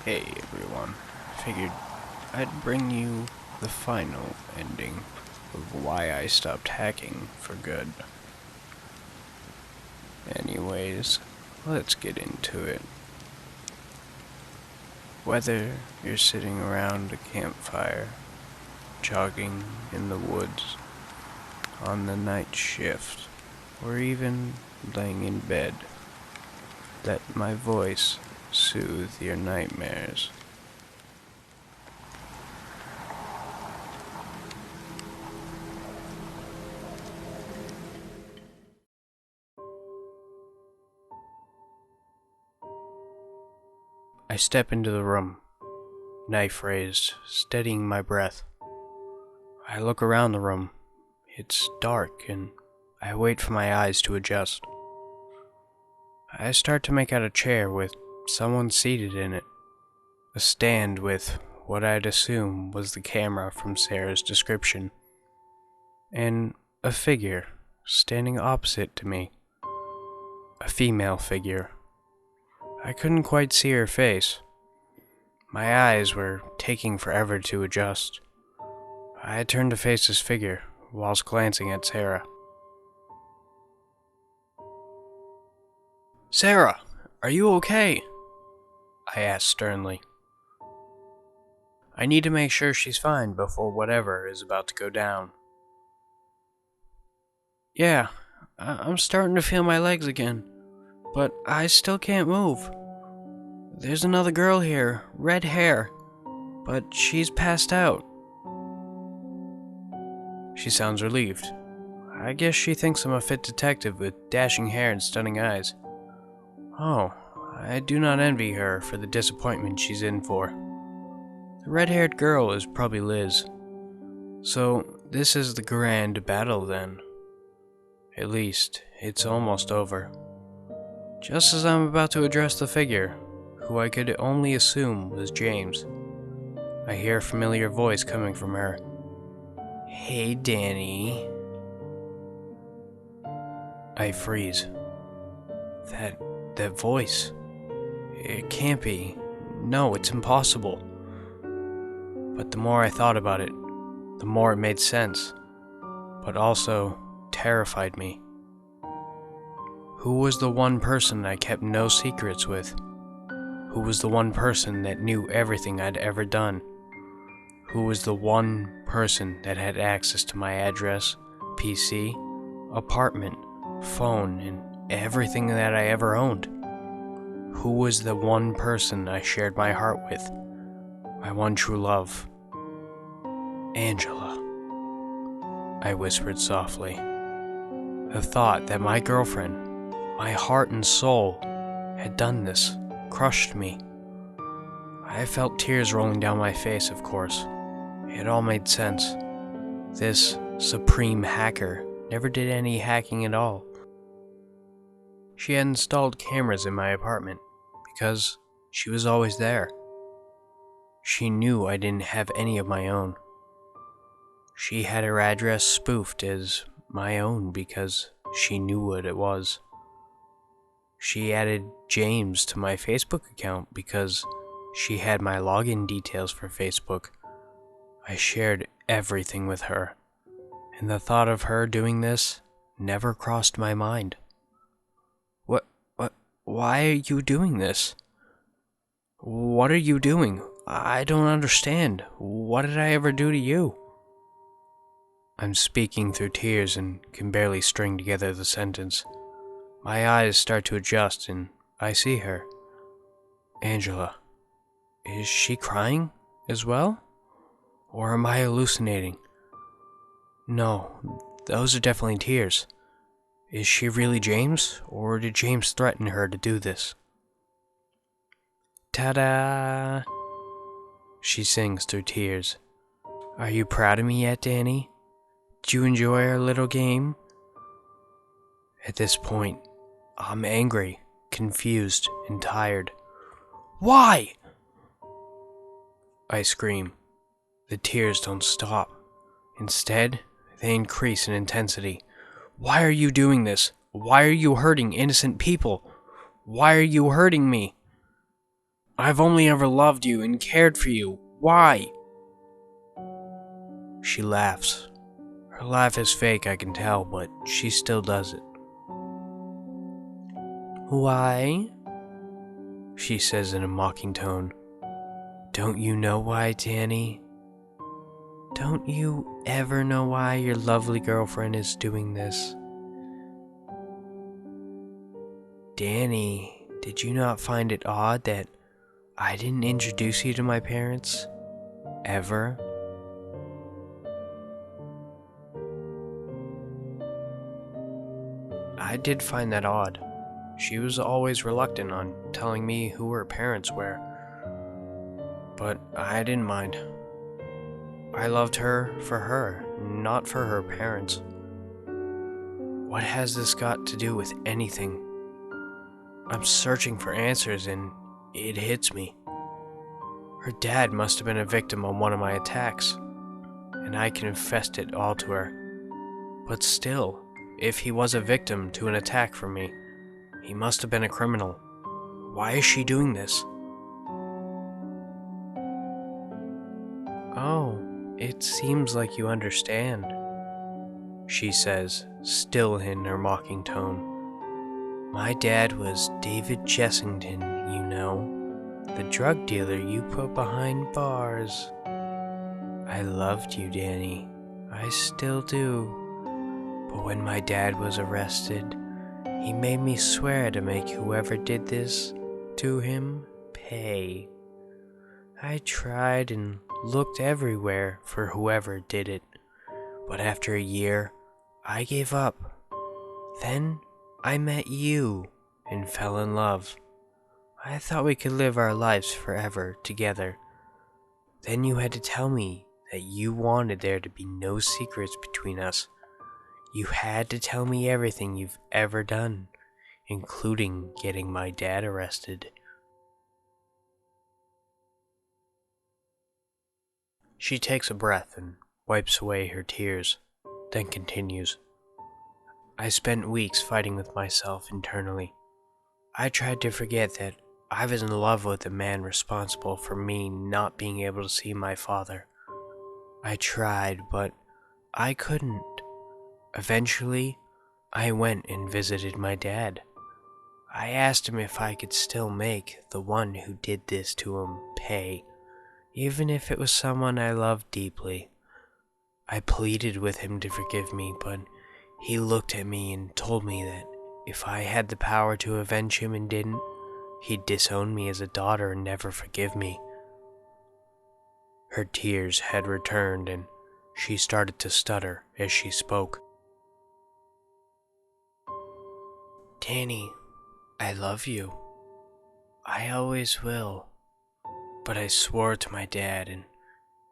Hey everyone, figured I'd bring you the final ending of why I stopped hacking for good. Anyways, let's get into it. Whether you're sitting around a campfire, jogging in the woods, on the night shift, or even laying in bed, let my voice soothe your nightmares. I step into the room, knife raised, steadying my breath. I look around the room. It's dark, and I wait for my eyes to adjust. I start to make out a chair with someone seated in it, a stand with what I'd assume was the camera from Sarah's description, and a figure standing opposite to me. A female figure. I couldn't quite see her face. My eyes were taking forever to adjust. I turned to face this figure whilst glancing at Sarah. "Sarah, are you okay?" I asked sternly. I need to make sure she's fine before whatever is about to go down. "Yeah, I'm starting to feel my legs again, but I still can't move. There's another girl here, red hair, but she's passed out." She sounds relieved. I guess she thinks I'm a fit detective with dashing hair and stunning eyes. Oh, I do not envy her for the disappointment she's in for. The red-haired girl is probably Liz. So, this is the grand battle then. At least, it's almost over. Just as I'm about to address the figure, who I could only assume was James, I hear a familiar voice coming from her. "Hey, Danny." I freeze. That voice. It can't be. No, it's impossible. But the more I thought about it, the more it made sense, but also terrified me. Who was the one person I kept no secrets with? Who was the one person that knew everything I'd ever done? Who was the one person that had access to my address, PC, apartment, phone, and everything that I ever owned? Who was the one person I shared my heart with? My one true love. "Angela," I whispered softly. The thought that my girlfriend, my heart and soul, had done this crushed me. I felt tears rolling down my face, of course. It all made sense. This supreme hacker never did any hacking at all. She had installed cameras in my apartment because she was always there. She knew I didn't have any of my own. She had her address spoofed as my own because she knew what it was. She added James to my Facebook account because she had my login details for Facebook. I shared everything with her, and the thought of her doing this never crossed my mind. Why are you doing this? What are you doing? I don't understand. What did I ever do to you?" I'm speaking through tears and can barely string together the sentence. My eyes start to adjust and I see her. Angela. Is she crying as well? Or am I hallucinating? No, those are definitely tears. Is she really James, or did James threaten her to do this? "Ta-da!" she sings through tears. "Are you proud of me yet, Danny? Did you enjoy our little game?" At this point, I'm angry, confused, and tired. "Why?" I scream. The tears don't stop. Instead, they increase in intensity. "Why are you doing this? Why are you hurting innocent people? Why are you hurting me?" I've only ever loved you and cared for you. Why? She laughs. Her laugh is fake, I can tell, but she still does it. Why? She says in a mocking tone. Don't you know why, Danny? Don't you ever know why your lovely girlfriend is doing this? Danny, did you not find it odd that I didn't introduce you to my parents? Ever? I did find that odd. She was always reluctant on telling me who her parents were. But I didn't mind. I loved her for her, not for her parents. What has this got to do with anything? I'm searching for answers and it hits me. Her dad must have been a victim of one of my attacks, and I confessed it all to her. But still, if he was a victim to an attack from me, he must have been a criminal. Why is she doing this? Oh, it seems like you understand, she says, still in her mocking tone. My dad was David Jessington, you know, the drug dealer you put behind bars. I loved you, Danny. I still do. But when my dad was arrested, he made me swear to make whoever did this to him pay. I tried and looked everywhere for whoever did it, but after a year, I gave up. Then I met you and fell in love. I thought we could live our lives forever together. Then you had to tell me that you wanted there to be no secrets between us. You had to tell me everything you've ever done, including getting my dad arrested. She takes a breath and wipes away her tears, then continues. I spent weeks fighting with myself internally. I tried to forget that I was in love with the man responsible for me not being able to see my father. I tried, but I couldn't. Eventually, I went and visited my dad. I asked him if I could still make the one who did this to him pay, even if it was someone I loved deeply. I pleaded with him to forgive me, but he looked at me and told me that if I had the power to avenge him and didn't, he'd disown me as a daughter and never forgive me. Her tears had returned and she started to stutter as she spoke. Danny, I love you. I always will. But I swore to my dad, and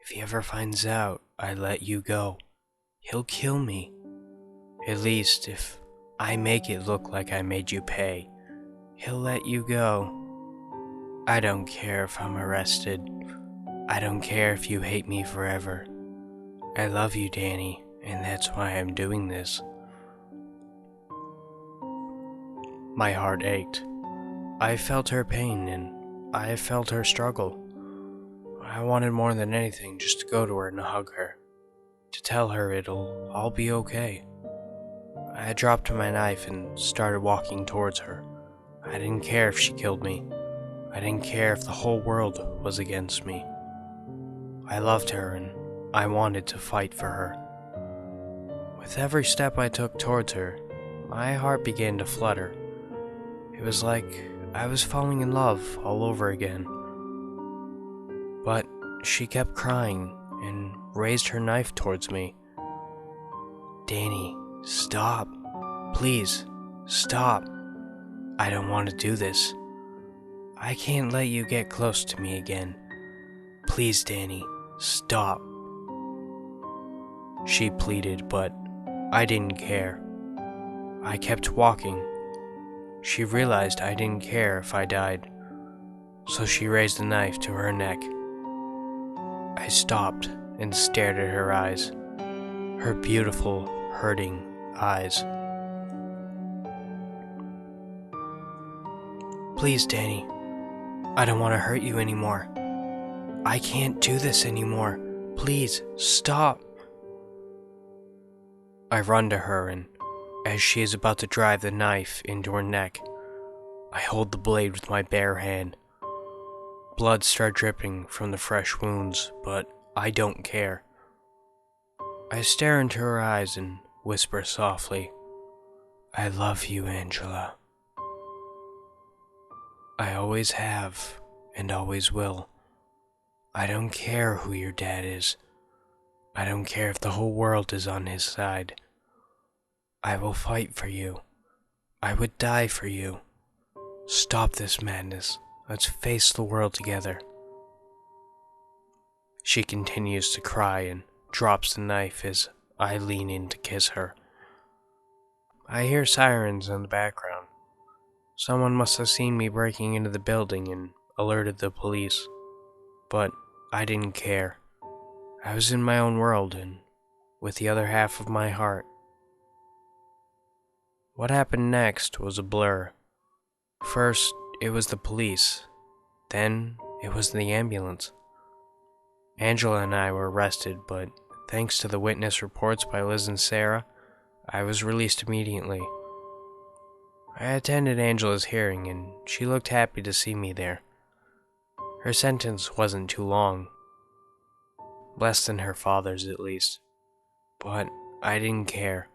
if he ever finds out I let you go, he'll kill me. At least if I make it look like I made you pay, he'll let you go. I don't care if I'm arrested. I don't care if you hate me forever. I love you, Danny, and that's why I'm doing this. My heart ached. I felt her pain and I felt her struggle. I wanted more than anything just to go to her and hug her, to tell her it'll all be okay. I dropped my knife and started walking towards her. I didn't care if she killed me. I didn't care if the whole world was against me. I loved her and I wanted to fight for her. With every step I took towards her, my heart began to flutter. It was like I was falling in love all over again. But she kept crying and raised her knife towards me. Danny, stop. Please, stop. I don't want to do this. I can't let you get close to me again. Please, Danny, stop. She pleaded, but I didn't care. I kept walking. She realized I didn't care if I died, so she raised the knife to her neck. I stopped and stared at her eyes, her beautiful, hurting eyes. Please, Danny, I don't want to hurt you anymore. I can't do this anymore. Please, stop. I run to her, and as she is about to drive the knife into her neck, I hold the blade with my bare hand. Blood starts dripping from the fresh wounds, but I don't care. I stare into her eyes and whisper softly, "I love you, Angela. I always have and always will. I don't care who your dad is. I don't care if the whole world is on his side. I will fight for you. I would die for you. Stop this madness. Let's face the world together." She continues to cry and drops the knife as I lean in to kiss her. I hear sirens in the background. Someone must have seen me breaking into the building and alerted the police. But I didn't care. I was in my own world and with the other half of my heart. What happened next was a blur. First, it was the police. Then, it was the ambulance. Angela and I were arrested, but thanks to the witness reports by Liz and Sarah, I was released immediately. I attended Angela's hearing, and she looked happy to see me there. Her sentence wasn't too long. Less than her father's, at least. But I didn't care.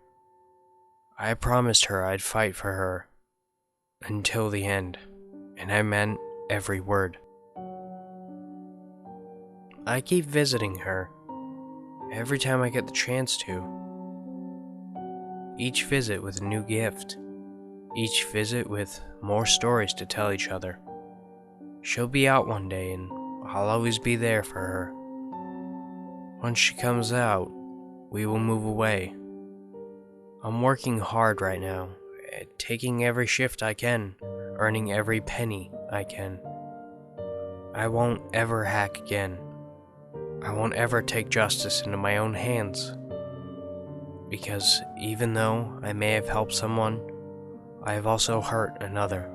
I promised her I'd fight for her until the end, and I meant every word. I keep visiting her every time I get the chance to. Each visit with a new gift. Each visit with more stories to tell each other. She'll be out one day and I'll always be there for her. Once she comes out, we will move away. I'm working hard right now, taking every shift I can, earning every penny I can. I won't ever hack again. I won't ever take justice into my own hands. Because even though I may have helped someone, I have also hurt another.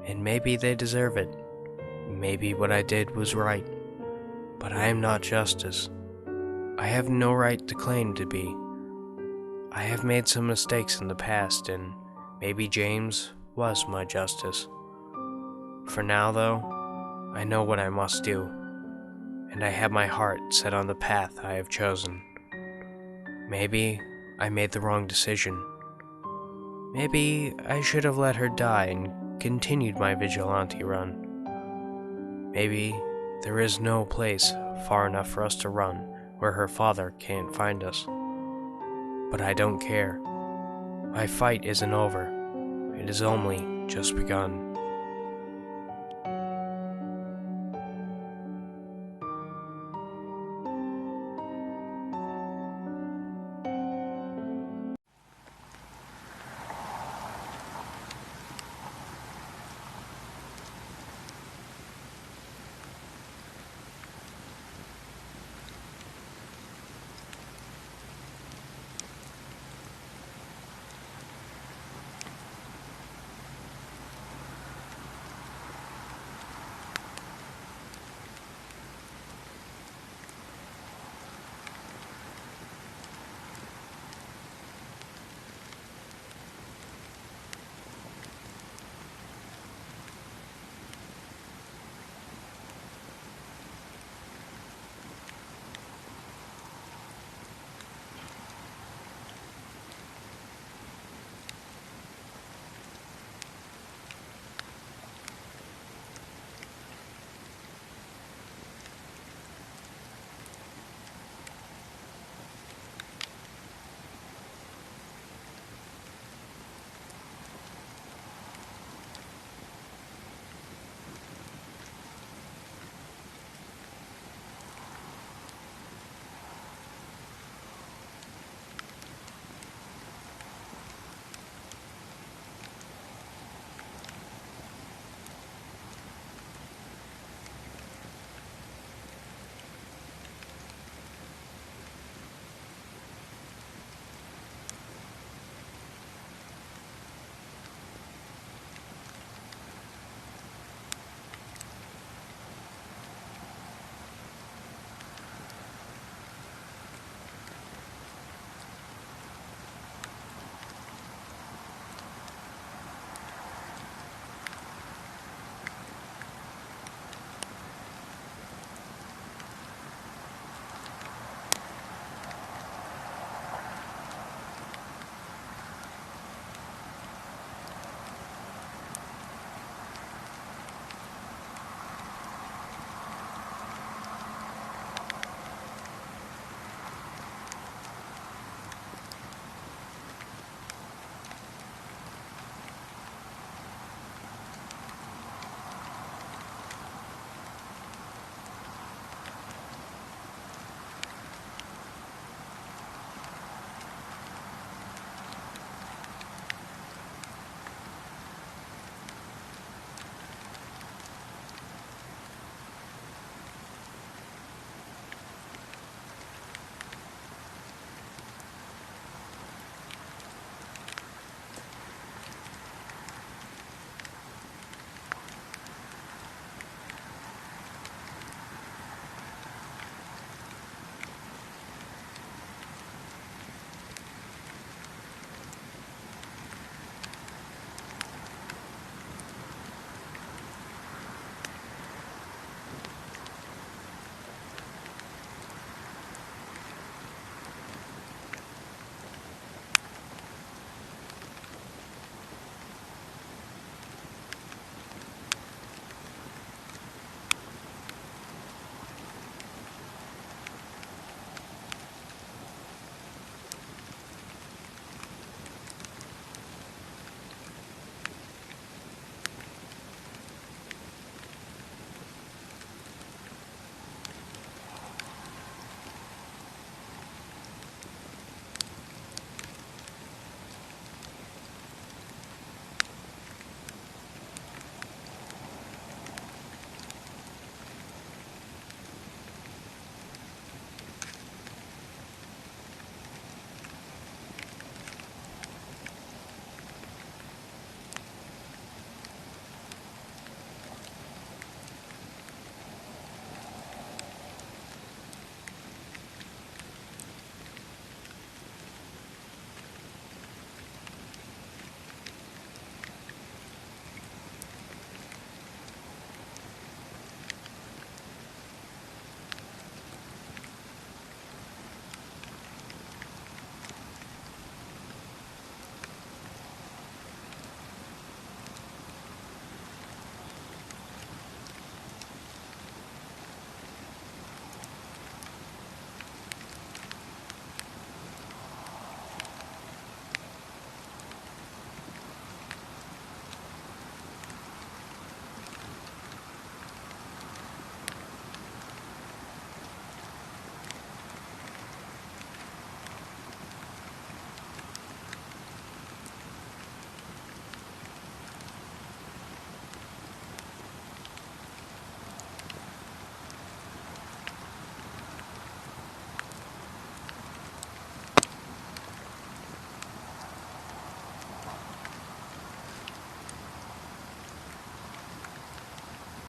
And maybe they deserve it. Maybe what I did was right. But I am not justice. I have no right to claim to be. I have made some mistakes in the past, and maybe James was my justice. For now, though, I know what I must do, and I have my heart set on the path I have chosen. Maybe I made the wrong decision. Maybe I should have let her die and continued my vigilante run. Maybe there is no place far enough for us to run where her father can't find us. But I don't care. My fight isn't over. It has only just begun.